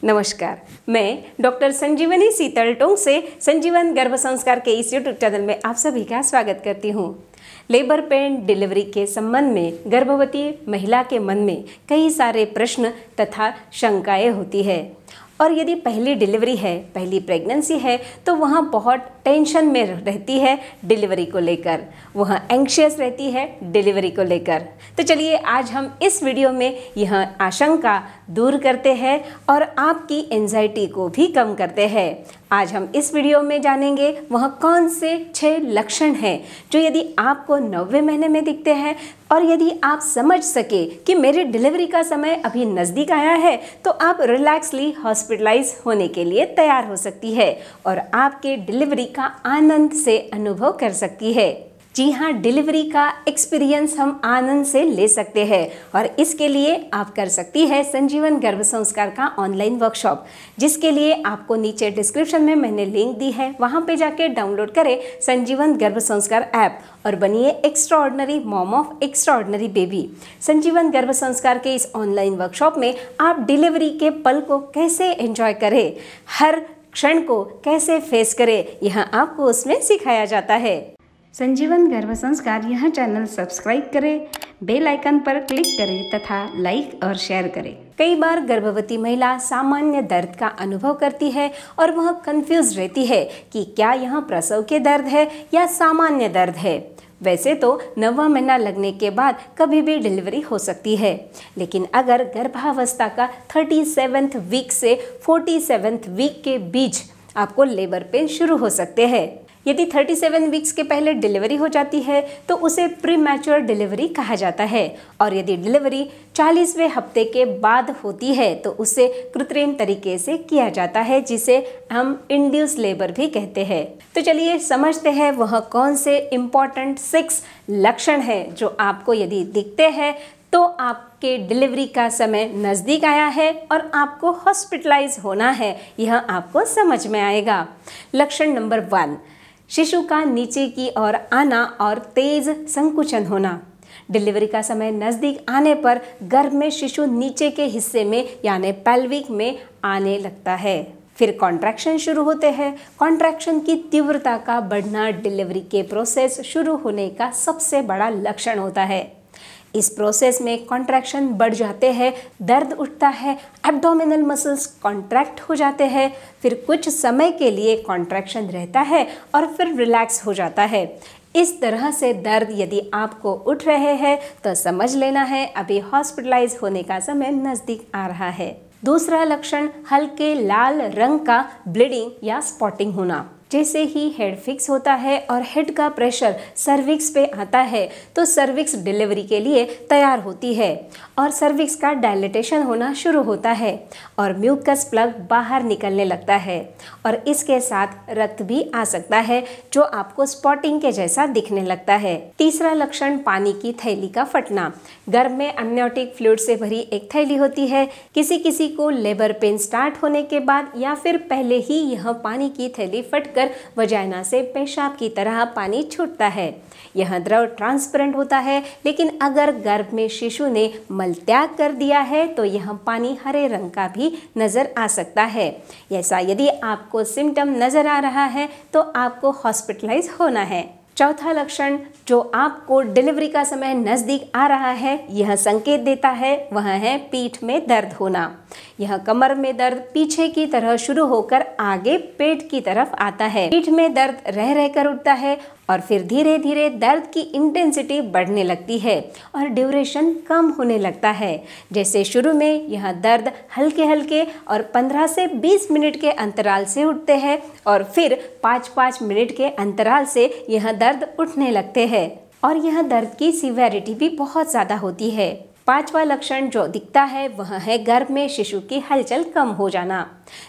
नमस्कार, मैं डॉक्टर संजीवनी शीतल टोंग से संजीवन गर्भ संस्कार के इस यूट्यूब चैनल में आप सभी का स्वागत करती हूँ। लेबर पेन डिलीवरी के संबंध में गर्भवती महिला के मन में कई सारे प्रश्न तथा शंकाएं होती है और यदि पहली डिलीवरी है, पहली प्रेगनेंसी है तो वहाँ बहुत टेंशन में रहती है डिलीवरी को लेकर, वहाँ एंग्शियस रहती है डिलीवरी को लेकर। तो चलिए आज हम इस वीडियो में यह आशंका दूर करते हैं और आपकी एंजाइटी को भी कम करते हैं। आज हम इस वीडियो में जानेंगे वह कौन से 6 लक्षण हैं जो यदि आपको 90वें महीने में दिखते हैं और यदि आप समझ सके कि मेरी डिलीवरी का समय अभी नज़दीक आया है तो आप रिलैक्सली हॉस्पिटलाइज होने के लिए तैयार हो सकती है और आपके डिलीवरी का आनंद से अनुभव कर सकती है। जी हाँ, डिलीवरी का एक्सपीरियंस हम आनंद से ले सकते हैं और इसके लिए आप कर सकती है संजीवन गर्भ संस्कार का ऑनलाइन वर्कशॉप, जिसके लिए आपको नीचे डिस्क्रिप्शन में मैंने लिंक दी है, वहाँ पे जाके डाउनलोड करें संजीवन गर्भ संस्कार ऐप और बनिए extraordinary mom of extraordinary baby. Sanjeevan Garbh Sanskar के इस ऑनलाइन वर्कशॉप में आप डिलीवरी के पल को कैसे एंजॉय करें, हर क्षण को कैसे फेस करें, यह आपको उसमें सिखाया जाता है। संजीवन गर्भ संस्कार यह चैनल सब्सक्राइब करें, बेल आइकन पर क्लिक करें तथा लाइक और शेयर करें। कई बार गर्भवती महिला सामान्य दर्द का अनुभव करती है और वह कंफ्यूज रहती है कि क्या यह प्रसव के दर्द है या सामान्य दर्द है। वैसे तो 9वां महीना लगने के बाद कभी भी डिलीवरी हो सकती है, लेकिन अगर गर्भावस्था का 37th वीक से 47th वीक के बीच आपको लेबर पेन शुरू हो सकते हैं। यदि 37 वीक्स के पहले डिलीवरी हो जाती है तो उसे प्रीमैच्योर डिलीवरी कहा जाता है और यदि डिलीवरी 40वें हफ्ते के बाद होती है तो उसे कृत्रिम तरीके से किया जाता है, जिसे हम इंड्यूस लेबर भी कहते हैं। तो चलिए समझते हैं वह कौन से इम्पॉर्टेंट 6 लक्षण हैं जो आपको यदि दिखते हैं तो आपके डिलीवरी का समय नज़दीक आया है और आपको हॉस्पिटलाइज होना है, यह आपको समझ में आएगा। लक्षण नंबर 1, शिशु का नीचे की ओर आना और तेज संकुचन होना। डिलीवरी का समय नज़दीक आने पर गर्भ में शिशु नीचे के हिस्से में यानी पेल्विक में आने लगता है। फिर कॉन्ट्रैक्शन शुरू होते हैं। कॉन्ट्रैक्शन की तीव्रता का बढ़ना डिलीवरी के प्रोसेस शुरू होने का सबसे बड़ा लक्षण होता है। इस प्रोसेस में कॉन्ट्रैक्शन बढ़ जाते हैं, दर्द उठता है, एब्डोमिनल मसल्स कॉन्ट्रैक्ट हो जाते हैं, फिर कुछ समय के लिए कॉन्ट्रैक्शन रहता है और फिर रिलैक्स हो जाता है। इस तरह से दर्द यदि आपको उठ रहे हैं तो समझ लेना है अभी हॉस्पिटलाइज होने का समय नज़दीक आ रहा है। दूसरा लक्षण, हल्के लाल रंग का ब्लीडिंग या स्पॉटिंग होना। जैसे ही हेड फिक्स होता है और हेड का प्रेशर सर्विक्स पे आता है तो सर्विक्स डिलीवरी के लिए तैयार होती है और सर्विक्स का डायलेटेशन होना शुरू होता है और म्यूकस प्लग बाहर निकलने लगता है और इसके साथ रक्त भी आ सकता है जो आपको स्पॉटिंग के जैसा दिखने लगता है। तीसरा लक्षण, पानी की थैली का फटना। गर्भ में अमनियोटिक फ्लूइड से भरी एक थैली होती है। किसी किसी को लेबर पेन स्टार्ट होने के बाद या फिर पहले ही यह पानी की थैली फट वजाइना से पेशाब की तरह पानी छूटता है। यह द्रव ट्रांसपेरेंट होता है, लेकिन अगर गर्भ में शिशु ने मल त्याग कर दिया है तो यह पानी हरे रंग का भी नजर आ सकता है। ऐसा यदि आपको सिम्टम नजर आ रहा है तो आपको हॉस्पिटलाइज होना है। चौथा लक्षण, जो आपको डिलीवरी का समय नज़दीक आ रहा है यह संकेत देता है, वह है पीठ में दर्द होना। यह कमर में दर्द पीछे की तरह शुरू होकर आगे पेट की तरफ आता है। पीठ में दर्द रह रहकर उठता है और फिर धीरे धीरे दर्द की इंटेंसिटी बढ़ने लगती है और ड्यूरेशन कम होने लगता है। जैसे शुरू में यह दर्द हल्के हल्के और 15 से 20 मिनट के अंतराल से उठते हैं और फिर 5-5 मिनट के अंतराल से यह दर्द उठने लगते हैं और यह दर्द की सिवियरिटी भी बहुत ज़्यादा होती है। पांचवा लक्षण जो दिखता है वह है गर्भ में शिशु की हलचल कम हो जाना।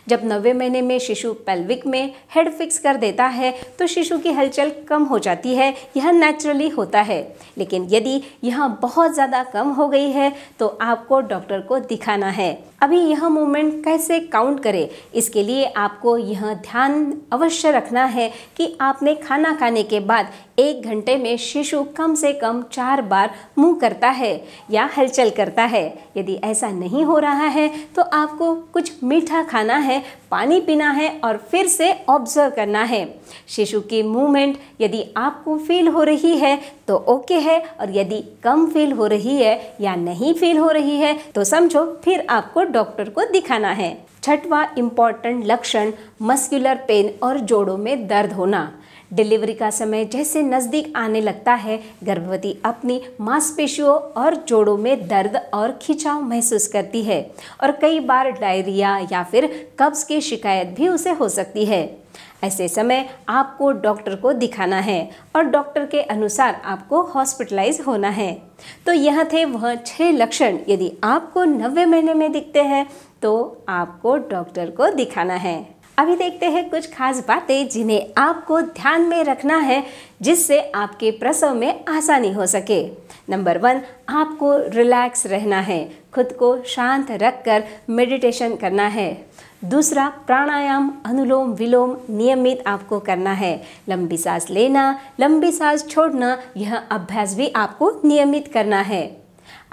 जब 9वें महीने में शिशु पेल्विक में हेड फिक्स कर देता है तो शिशु की हलचल कम हो जाती है, यह नेचुरली होता है। लेकिन यदि यह बहुत ज़्यादा कम हो गई है तो आपको डॉक्टर को दिखाना है। अभी यह मूवमेंट कैसे काउंट करें, इसके लिए आपको यह ध्यान अवश्य रखना है कि आपने खाना खाने के बाद 1 घंटे में शिशु कम से कम 4 बार मुंह करता है या हलचल करता है। यदि ऐसा नहीं हो रहा है तो आपको कुछ मीठा खाना है, पानी पीना है और फिर से ऑब्जर्व करना है। शिशु की मूवमेंट यदि आपको फील हो रही है तो ओके है, और यदि कम फील हो रही है या नहीं फील हो रही है तो समझो फिर आपको डॉक्टर को दिखाना है। 6वां इम्पॉर्टेंट लक्षण मस्कुलर पेन और जोड़ों में दर्द होना। डिलीवरी का समय जैसे नज़दीक आने लगता है, गर्भवती अपनी मांसपेशियों और जोड़ों में दर्द और खिंचाव महसूस करती है और कई बार डायरिया या फिर कब्ज की शिकायत भी उसे हो सकती है। ऐसे समय आपको डॉक्टर को दिखाना है और डॉक्टर के अनुसार आपको हॉस्पिटलाइज होना है। तो यह थे वह 6 लक्षण। यदि आपको 90 महीने में दिखते हैं तो आपको डॉक्टर को दिखाना है। अभी देखते हैं कुछ खास बातें जिन्हें आपको ध्यान में रखना है जिससे आपके प्रसव में आसानी हो सके। नंबर 1, आपको रिलैक्स रहना है, खुद को शांत रखकर मेडिटेशन करना है। दूसरा, प्राणायाम, अनुलोम विलोम नियमित आपको करना है। लंबी सांस लेना, लंबी सांस छोड़ना, यह अभ्यास भी आपको नियमित करना है।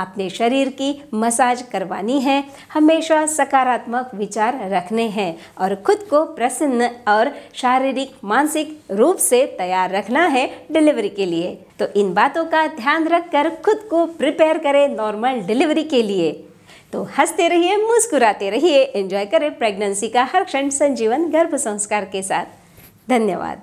अपने शरीर की मसाज करवानी है, हमेशा सकारात्मक विचार रखने हैं और खुद को प्रसन्न और शारीरिक मानसिक रूप से तैयार रखना है डिलीवरी के लिए। तो इन बातों का ध्यान रखकर खुद को प्रिपेयर करें नॉर्मल डिलीवरी के लिए। तो हंसते रहिए, मुस्कुराते रहिए, एंजॉय करें प्रेगनेंसी का हर क्षण संजीवन गर्भ संस्कार के साथ। धन्यवाद।